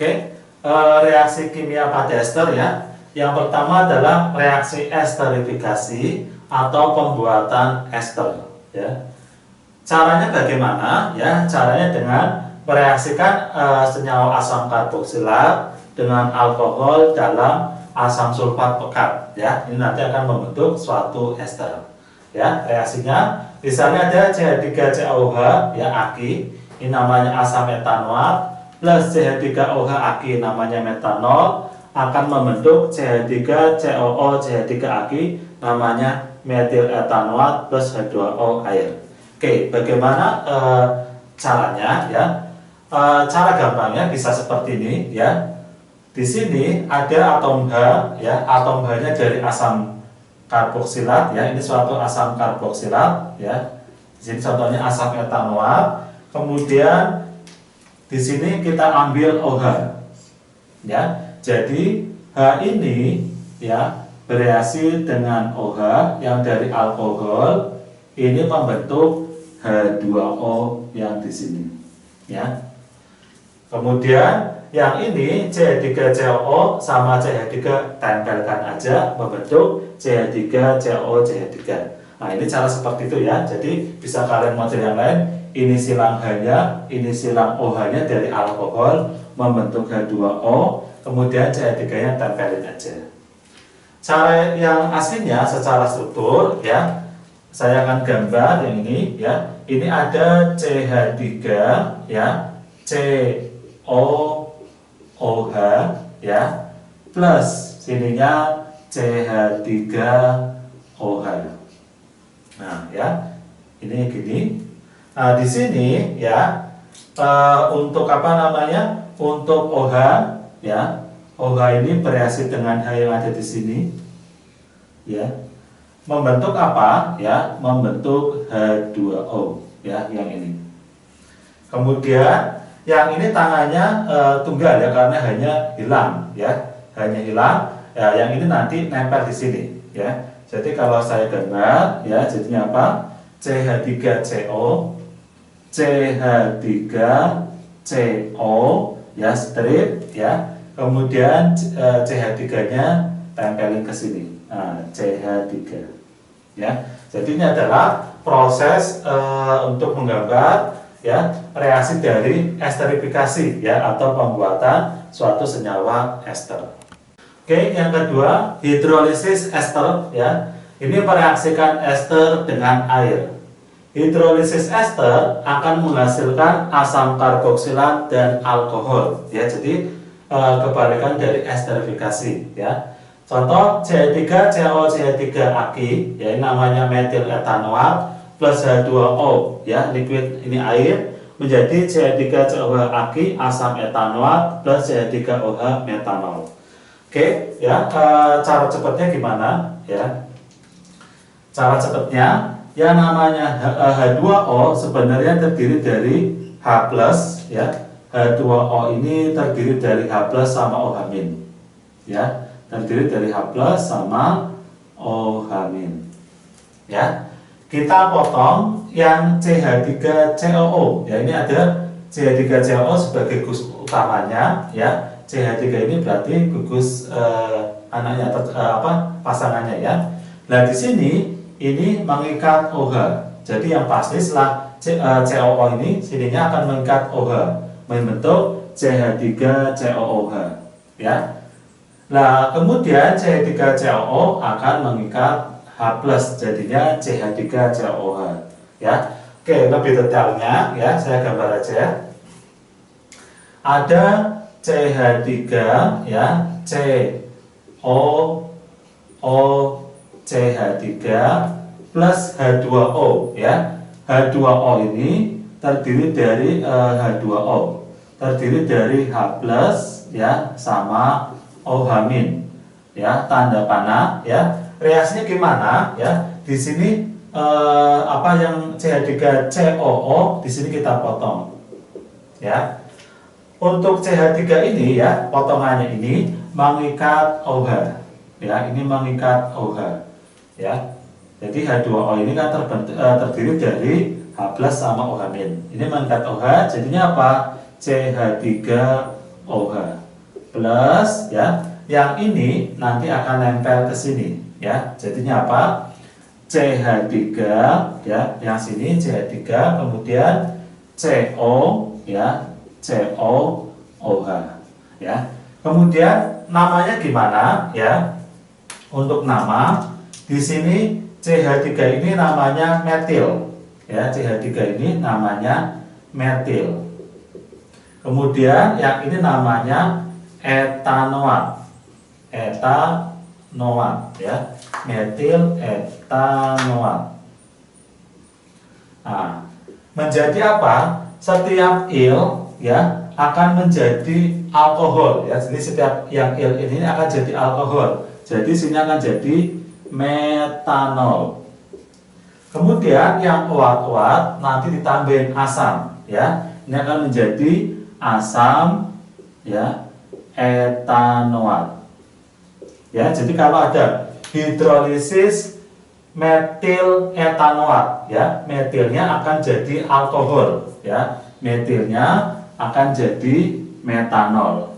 Oke, reaksi kimia pada ester ya. Yang pertama adalah reaksi esterifikasi atau pembuatan ester ya. Caranya bagaimana ya? Caranya dengan mereaksikan senyawa asam karboksilat dengan alkohol dalam asam sulfat pekat ya. Ini nanti akan membentuk suatu ester. Ya, reaksinya misalnya ada CH3COH ya aki, ini namanya asam etanoat plus CH3OH aki namanya metanol akan membentuk CH3COO CH3 aki namanya metil etanoat plus H2O air. Oke, bagaimana caranya ya? Cara gampangnya bisa seperti ini ya. Di sini ada atom H ya, atom H-nya dari asam karboksilat ya, ini suatu asam karboksilat ya. Di sini contohnya asam etanoat. Kemudian di sini kita ambil OH ya. Jadi H ini ya bereaksi dengan OH yang dari alkohol, ini membentuk H2O yang di sini ya. Kemudian yang ini CH3COO sama CH3 tempelkan aja membentuk CH3COO CH3. Nah, ini cara seperti itu ya. Jadi bisa kalian model yang lain, ini silang H-nya, ini silang OH-nya dari alkohol membentuk H2O, kemudian CH3-nya tempelin aja. Cara yang aslinya secara struktur ya, saya akan gambar yang ini ya. Ini ada CH3 ya, COOH ya, plus sininya CH3OH. Nah ya, ini gini. Nah di sini ya, untuk apa namanya? Untuk OH ya, OH ini bereaksi dengan H yang ada di sini ya, membentuk apa ya? Membentuk H2O ya, yang ini. Kemudian yang ini tangannya tunggal ya, karena hanya hilang ya, hanya hilang ya. Yang ini nanti nempel di sini ya. Jadi kalau saya gambar ya, jadinya apa? CH3CO, CH3CO ya, strip ya. Kemudian CH3-nya tempelin ke sini. Nah, CH3 ya. Jadi ini adalah proses untuk menggambar ya reaksi dari esterifikasi ya, atau pembuatan suatu senyawa ester. Oke, yang kedua hidrolisis ester ya. Ini mereaksikan ester dengan air. Hidrolisis ester akan menghasilkan asam karboksilat dan alkohol ya. Jadi kebalikan dari esterifikasi ya. Contoh CH3COO CH3 aki ya, ini namanya metil etanoat plus H2O ya, liquid ini air, menjadi CH3COH aki asam etanoat plus CH3OH metanol. Oke ya, cara cepatnya gimana ya? Cara cepatnya yang namanya H2O sebenarnya terdiri dari H plus ya. H2O ini terdiri dari H plus sama OH min ya, terdiri dari H plus sama OH min ya. Kita potong yang CH3COO ya, ini ada CH3COO sebagai gugus utamanya ya. CH3 ini berarti gugus anaknya pasangannya ya. Nah di sini ini mengikat OH. Jadi yang pasti setelah COO ini sininya akan mengikat OH, membentuk CH3COOH ya. Nah kemudian CH3COO akan mengikat H plus, jadinya CH3COOH ya. Oke, lebih detailnya ya saya gambar aja. Ada CH3 ya, COOCH3 plus H2O ya. H2O ini terdiri dari H2O terdiri dari H plus ya sama OH min ya, tanda panah ya. Reaksinya gimana ya? Di sini apa yang CH3COO di sini kita potong ya. Untuk CH3 ini ya, potongannya ini mengikat OH ya, ini mengikat OH ya. Jadi H2O ini kan terdiri dari H plus sama OH min. Ini mengikat OH, jadinya apa? CH3 OH plus ya, yang ini nanti akan nempel ke sini ya. Jadinya apa? CH3 ya, yang sini CH3 kemudian CO ya, COOH ya. Kemudian namanya gimana ya? Untuk nama di sini CH3 ini namanya metil ya, CH3 ini namanya metil. Kemudian yang ini namanya etanoat. Etanoat ya, metil etanoat. Nah, menjadi apa? Setiap il ya akan menjadi alkohol ya. Jadi setiap yang il ini akan jadi alkohol. Jadi sini akan jadi metanol. Kemudian yang uat-uat nanti ditambahin asam ya. Ini akan menjadi asam ya, etanoat. Ya, jadi kalau ada hidrolisis metil etanoat ya, metilnya akan jadi alkohol ya, metilnya akan jadi metanol.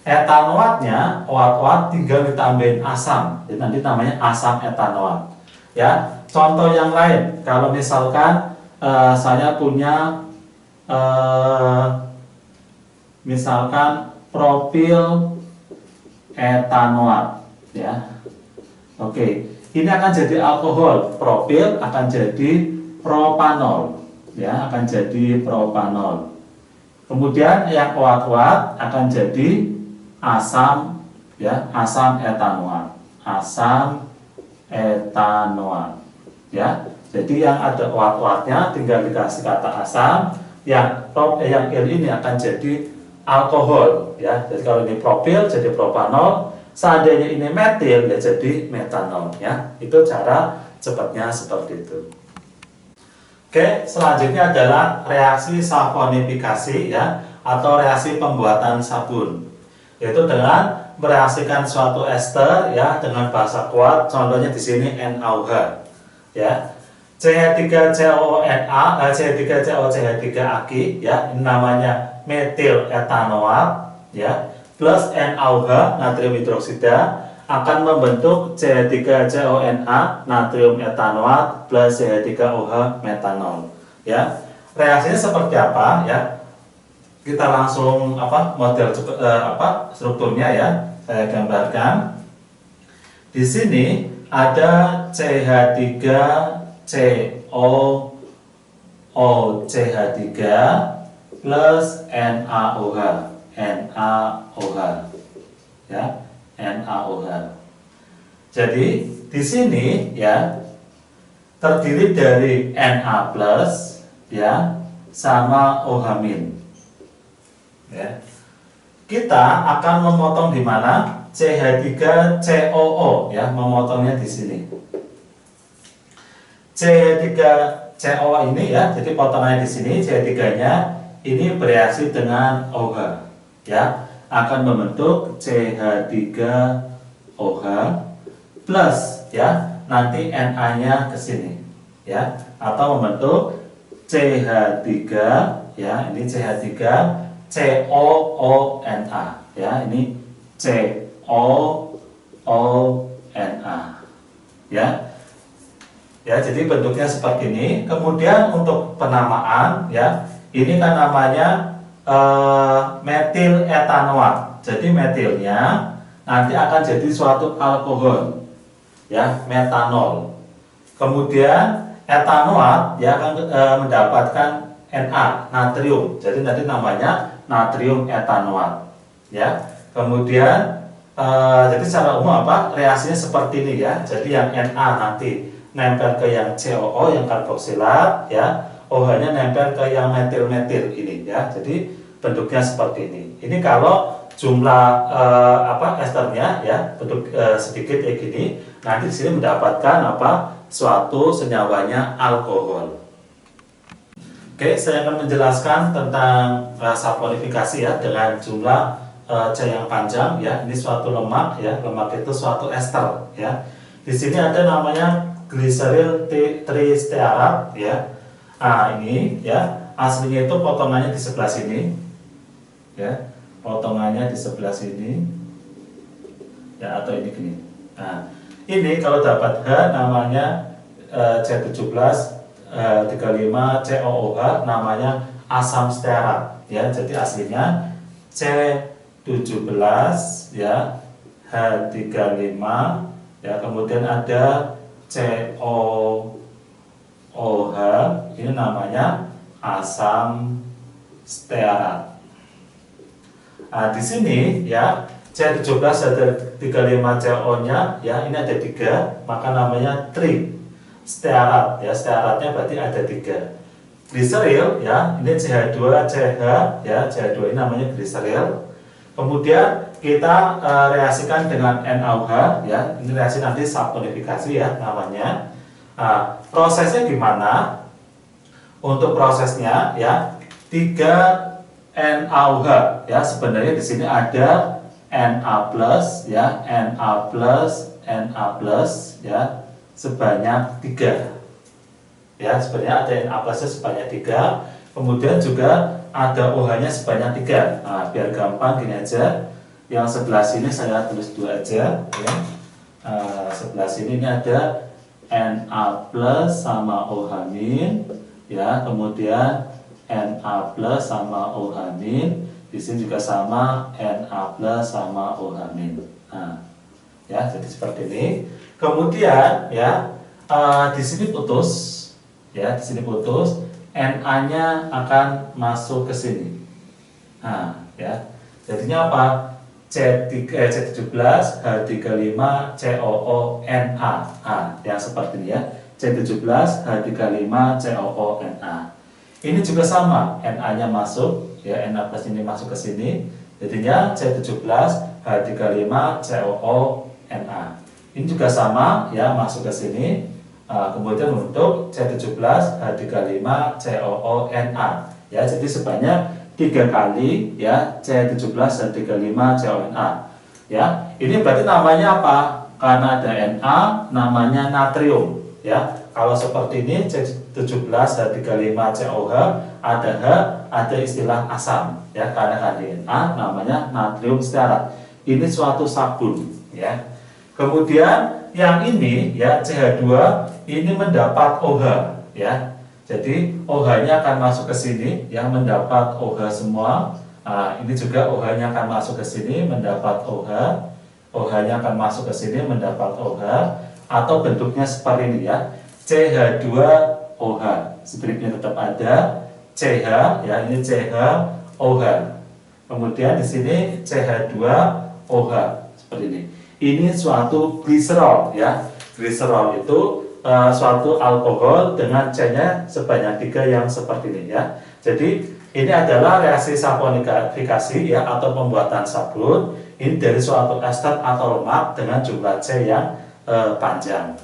Etanoatnya, uat-uat tinggal ditambahin asam, jadi nanti namanya asam etanoat ya. Contoh yang lain, kalau misalkan saya punya misalkan propil etanoat ya. Oke, ini akan jadi alkohol, propil akan jadi propanol ya, akan jadi propanol. Kemudian yang uat-uat akan jadi asam ya, asam etanoat, asam etanoat ya. Jadi yang ada uat-uatnya tinggal dikasih kata asam, yang il ini akan jadi alkohol ya. Jadi kalau ini propil jadi propanol, seandainya ini metil ya jadi metanol ya. Itu cara cepatnya seperti itu. Oke, selanjutnya adalah reaksi saponifikasi ya, atau reaksi pembuatan sabun, yaitu dengan mereaksikan suatu ester ya dengan basa kuat. Contohnya di sini NaOH ya. CH3CONA, CH3COCH3 aki ya, ini namanya metil etanoat ya, plus NaOH natrium hidroksida akan membentuk CH3CONA natrium etanoat plus CH3OH metanol ya. Reaksinya seperti apa ya? Kita langsung model strukturnya ya, saya gambarkan. Di sini ada CH3COOCH3 plus NaOH ya, NaOH. Jadi di sini ya terdiri dari Na plus ya sama OH min ya. Kita akan memotong di mana? CH3COO ya, memotongnya di sini. CH3CO ini ya, jadi potongannya di sini. CH3-nya ini bereaksi dengan OH ya, akan membentuk CH3OH plus ya, nanti Na-nya ke sini ya, atau membentuk CH3 ya, ini CH3 COONA ya, ini COONA ya. Ya, jadi bentuknya seperti ini. Kemudian untuk penamaan ya, ini kan namanya metil etanoat. Jadi metilnya nanti akan jadi suatu alkohol ya, metanol. Kemudian etanoat ya akan mendapatkan Na, natrium. Jadi nanti namanya natrium etanoat ya. Kemudian jadi secara umum reaksinya seperti ini ya. Jadi yang Na nanti nempel ke yang COO yang karboksilat ya, OH-nya nempel ke yang metil-metil ini ya. Jadi bentuknya seperti ini. Ini kalau jumlah esternya ya bentuk sedikit kayak gini, nanti di sini mendapatkan suatu senyawanya alkohol. Oke, saya akan menjelaskan tentang saponifikasi ya dengan jumlah C yang panjang ya. Ini suatu lemak ya, lemak itu suatu ester ya. Di sini ada namanya gliseril tristearat ya. Nah, ini ya aslinya itu potongannya di sebelah sini ya. potongannya di sebelah sini, ya, atau ini gini. Nah, ini kalau dapat H namanya C17 H35 COOH, namanya asam stearat, ya. Jadi aslinya C17 ya H35 ya, kemudian ada COOH, ini namanya asam stearat. Nah, di sini ya C17 ada 35 CO-nya ya, ini ada 3, maka namanya tri stearat ya, stearatnya berarti ada 3. Gliseril ya, ini CH2 CH ya, CH2 ini namanya gliseril. Kemudian kita reaksikan dengan NaOH ya, ini reaksi nanti saponifikasi ya namanya. Nah, prosesnya gimana? Untuk prosesnya ya 3 NaOH ya, sebenarnya di sini ada Na plus ya, Na plus ya, sebanyak 3 ya, sebenarnya ada Na plusnya sebanyak 3, kemudian juga ada OH nya sebanyak 3. Nah, biar gampang gini aja, yang sebelah sini saya tulis 2 aja ya. Sebelah sini ini ada Na plus sama OH min ya, kemudian Na plus sama OH min, di sini juga sama Na plus sama OH min. Nah, ya, jadi seperti ini. Kemudian ya di sini putus ya, di sini putus, Na-nya akan masuk ke sini. Nah, ya. Jadinya apa? C17 H35 COONA. Nah, yang seperti ini ya. C17 H35 COONA. Ini juga sama, Na-nya masuk ya, Na plus ini masuk ke sini. Jadinya C17 H35 COONA. Ini juga sama ya, masuk ke sini. Kemudian untuk C17 H35 COONA ya, jadi sebanyak 3 kali ya C17 H35 COONA ya. Ini berarti namanya apa? Karena ada Na, namanya natrium ya. Kalau seperti ini C17 H35 COOH, ada H, ada istilah asam ya, karena ada Na namanya natrium stearat. Ini suatu sabun ya. Kemudian yang ini ya CH2 ini mendapat OH ya. Jadi OH-nya akan masuk ke sini ya, mendapat OH semua. Nah, ini juga OH-nya akan masuk ke sini mendapat OH. OH-nya akan masuk ke sini mendapat OH, atau bentuknya seperti ini ya. CH2OH. Stripnya tetap ada. CH ya, ini CH-OH. Kemudian di sini CH2OH seperti ini. Ini suatu gliserol ya. Gliserol itu suatu alkohol dengan C-nya sebanyak 3 yang seperti ini ya. Jadi ini adalah reaksi saponifikasi ya, atau pembuatan sabun. Ini dari suatu ester atau lemak dengan jumlah C yang panjang.